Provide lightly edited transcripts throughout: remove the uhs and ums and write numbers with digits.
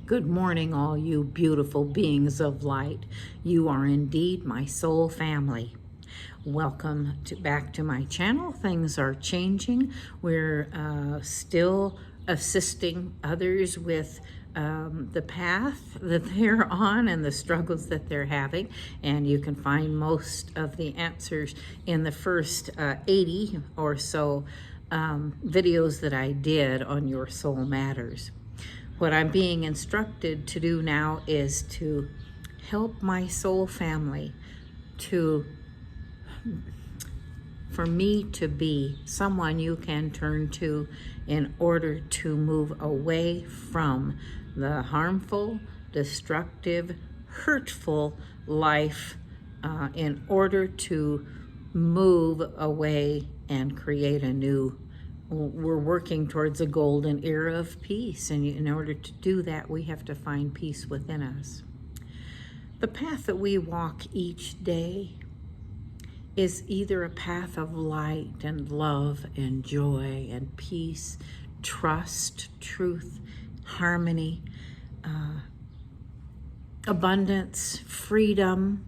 Good morning, all you beautiful beings of light. You are indeed my soul family. Welcome back to my channel. Things are changing. We're still assisting others with the path that they're on and the struggles that they're having. And you can find most of the answers in the first 80 or so videos that I did on Your Soul Matters. What I'm being instructed to do now is to help my soul family for me to be someone you can turn to in order to move away from the harmful, destructive, hurtful life, in order to move away and create a new. We're working towards a golden era of peace, and in order to do that, we have to find peace within us. The path that we walk each day is either a path of light and love and joy and peace, trust, truth, harmony, abundance, freedom.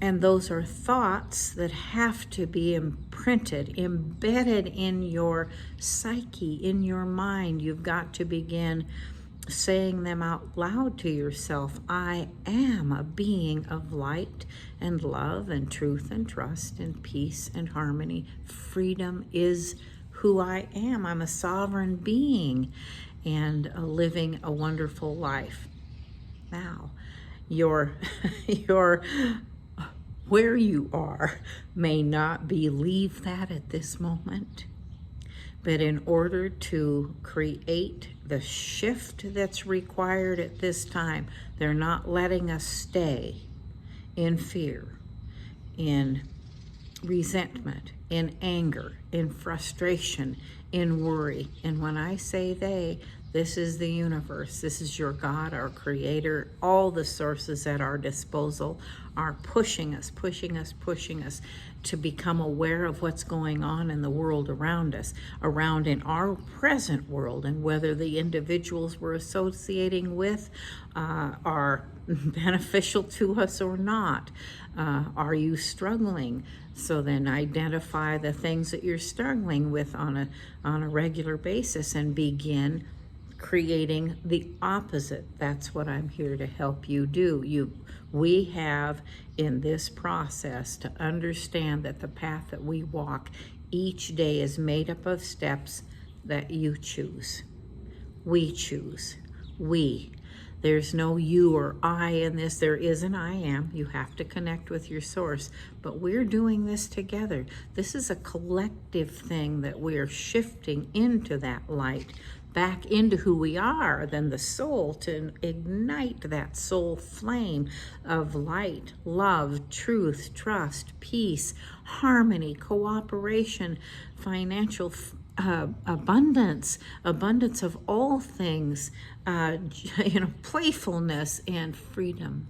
And those are thoughts that have to be imprinted, embedded in your psyche, in your mind. You've got to begin saying them out loud to yourself. I am a being of light and love and truth and trust and peace and harmony. Freedom is who I am. I'm a sovereign being and living a wonderful life. Now, your where you are may not believe that at this moment, but in order to create the shift that's required at this time, they're not letting us stay in fear, in resentment, in anger, in frustration, in worry. And when I say they, this is the universe. This is your God, our creator. All the sources at our disposal are pushing us to become aware of what's going on in the world around us, around in our present world, and whether the individuals we're associating with are beneficial to us or not. Are you struggling? So then identify the things that you're struggling with on a regular basis and begin creating the opposite. That's what I'm here to help you do. We have in this process to understand that the path that we walk each day is made up of steps that you choose. We choose. There's no you or I in this. There is an I am. You have to connect with your source. But we're doing this together. This is a collective thing that we're shifting into that light, back into who we are, then the soul, to ignite that soul flame of light, love, truth, trust, peace, harmony, cooperation, financial abundance of all things, playfulness and freedom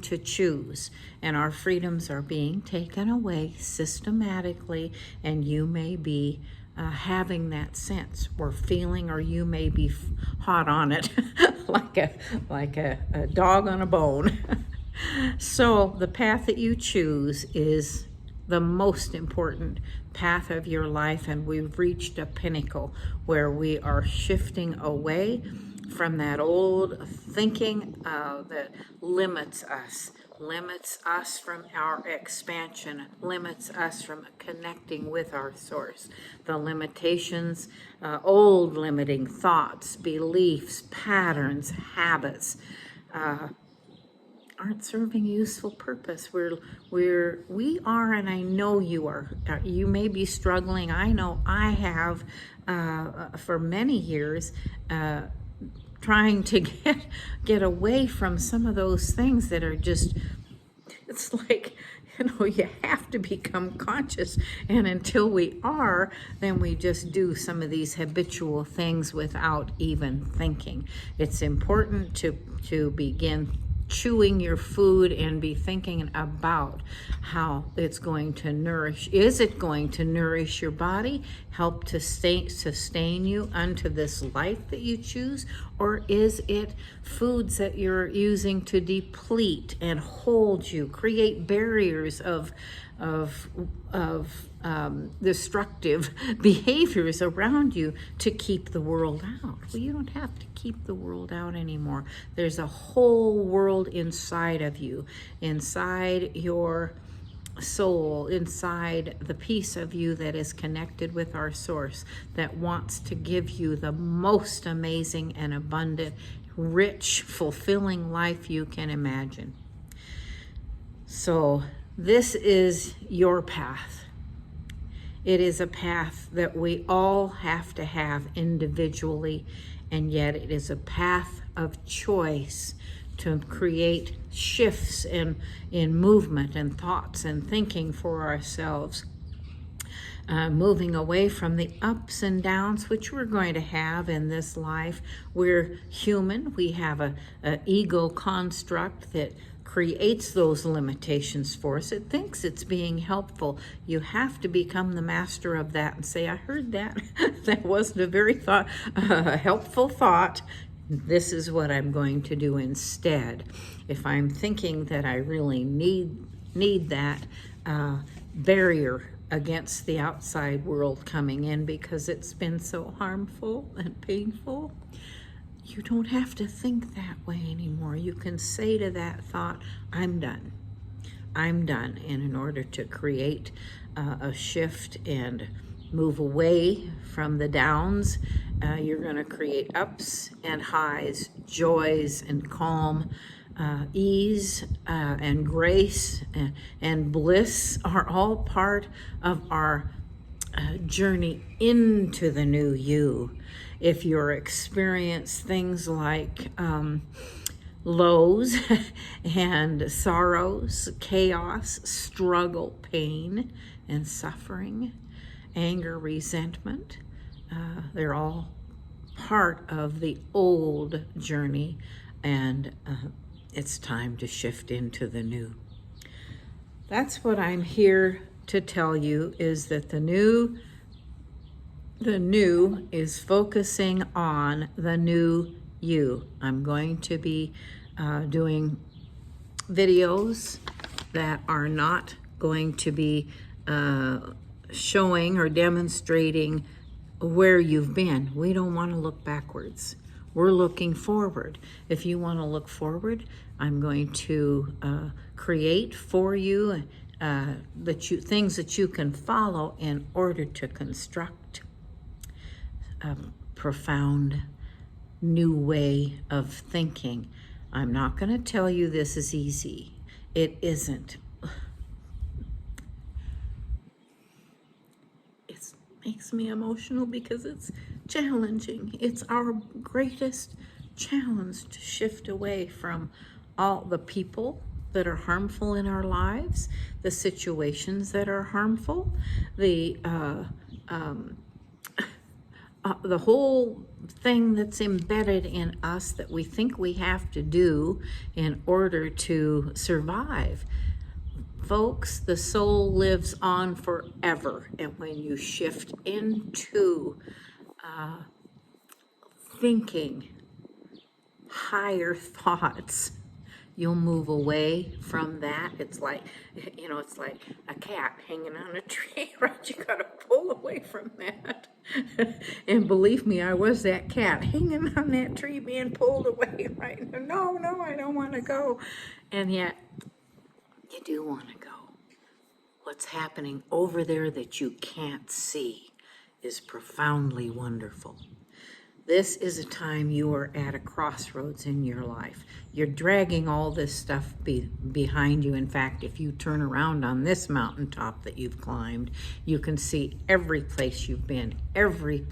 to choose. And our freedoms are being taken away systematically, and you may be having that sense or feeling, or you may be hot on it like a dog on a bone. So the path that you choose is the most important path of your life, and we've reached a pinnacle where we are shifting away from that old thinking that limits us from our expansion, limits us from connecting with our source. The limitations, old limiting thoughts, beliefs, patterns, habits, aren't serving a useful purpose. We are, and I know you are. You may be struggling. I know I have for many years, trying to get away from some of those things that are just. It's like, you have to become conscious, and until we are, then we just do some of these habitual things without even thinking. It's important to begin chewing your food and be thinking about how it's going to nourish. Is it going to nourish your body, help to sustain you unto this life that you choose? Or is it foods that you're using to deplete and hold you, create barriers of destructive behaviors around you to keep the world out? Well, you don't have to keep the world out anymore. There's a whole world inside of you, inside your soul, inside the piece of you that is connected with our source, that wants to give you the most amazing and abundant, rich, fulfilling life you can imagine. So this is your path. It is a path that we all have to have individually, and yet it is a path of choice to create shifts in movement and thoughts and thinking for ourselves. Moving away from the ups and downs, which we're going to have in this life. We're human. We have a ego construct that creates those limitations for us. It thinks it's being helpful. You have to become the master of that and say, I heard that. That wasn't a very helpful thought. This is what I'm going to do instead. If I'm thinking that I really need that barrier against the outside world coming in because it's been so harmful and painful, you don't have to think that way anymore. You can say to that thought, I'm done. I'm done. And in order to create a shift and move away from the downs, you're going to create ups and highs, joys and calm, ease and grace and bliss are all part of our journey into the new you. If you're experiencing things like lows and sorrows, chaos, struggle, pain, and suffering, anger, resentment, they're all part of the old journey, and it's time to shift into the new. That's what I'm here to tell you, is that the new is focusing on the new you. I'm going to be doing videos that are not going to be showing or demonstrating where you've been. We don't want to look backwards. We're looking forward. If you want to look forward, I'm going to create for you things that you can follow in order to construct a profound new way of thinking. I'm not going to tell you this is easy. It isn't. It makes me emotional because it's challenging. It's our greatest challenge to shift away from all the people that are harmful in our lives, the situations that are harmful, the whole thing that's embedded in us that we think we have to do in order to survive. Folks, the soul lives on forever, and when you shift into thinking higher thoughts, you'll move away from that. It's like, it's like a cat hanging on a tree, right? You gotta pull away from that. And believe me, I was that cat hanging on that tree being pulled away, right? No, I don't want to go. And yet, you do want to go. What's happening over there that you can't see is profoundly wonderful. This is a time you are at a crossroads in your life. You're dragging all this stuff behind you. In fact, if you turn around on this mountaintop that you've climbed, you can see every place you've been, every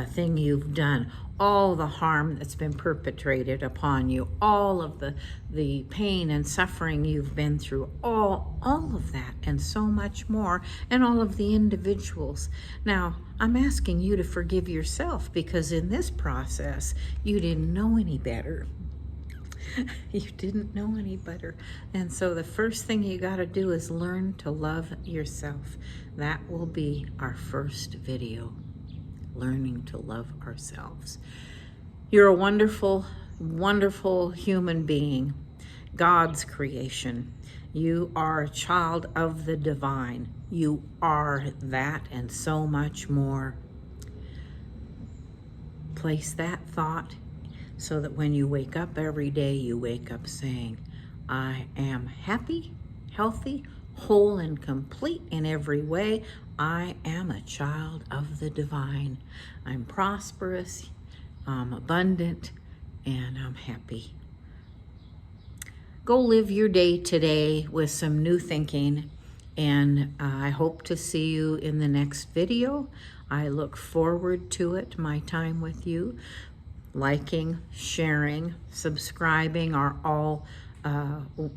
thing you've done, all the harm that's been perpetrated upon you, all of the pain and suffering you've been through, all of that and so much more, and all of the individuals. Now, I'm asking you to forgive yourself, because in this process, you didn't know any better. You didn't know any better. And so the first thing you got to do is learn to love yourself. That will be our first video, learning to love ourselves. You're a wonderful, wonderful human being, God's creation. You are a child of the divine. You are that and so much more. Place that thought so that when you wake up every day, you wake up saying, I am happy, healthy, whole, and complete in every way. I am a child of the divine. I'm prosperous, I'm abundant, and I'm happy. Go live your day today with some new thinking, and I hope to see you in the next video. I look forward to it, my time with you. Liking, sharing, subscribing are all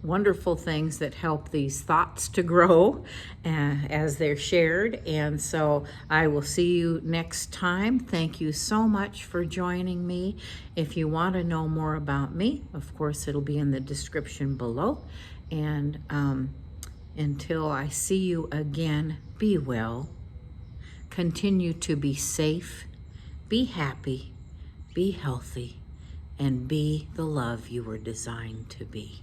wonderful things that help these thoughts to grow as they're shared. And so I will see you next time. Thank you so much for joining me. If you want to know more about me, of course, it'll be in the description below. And until I see you again, be well. Continue to be safe, be happy, be healthy, and be the love you were designed to be.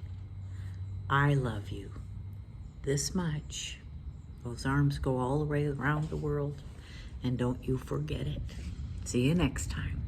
I love you this much. Those arms go all the way around the world, and don't you forget it. See you next time.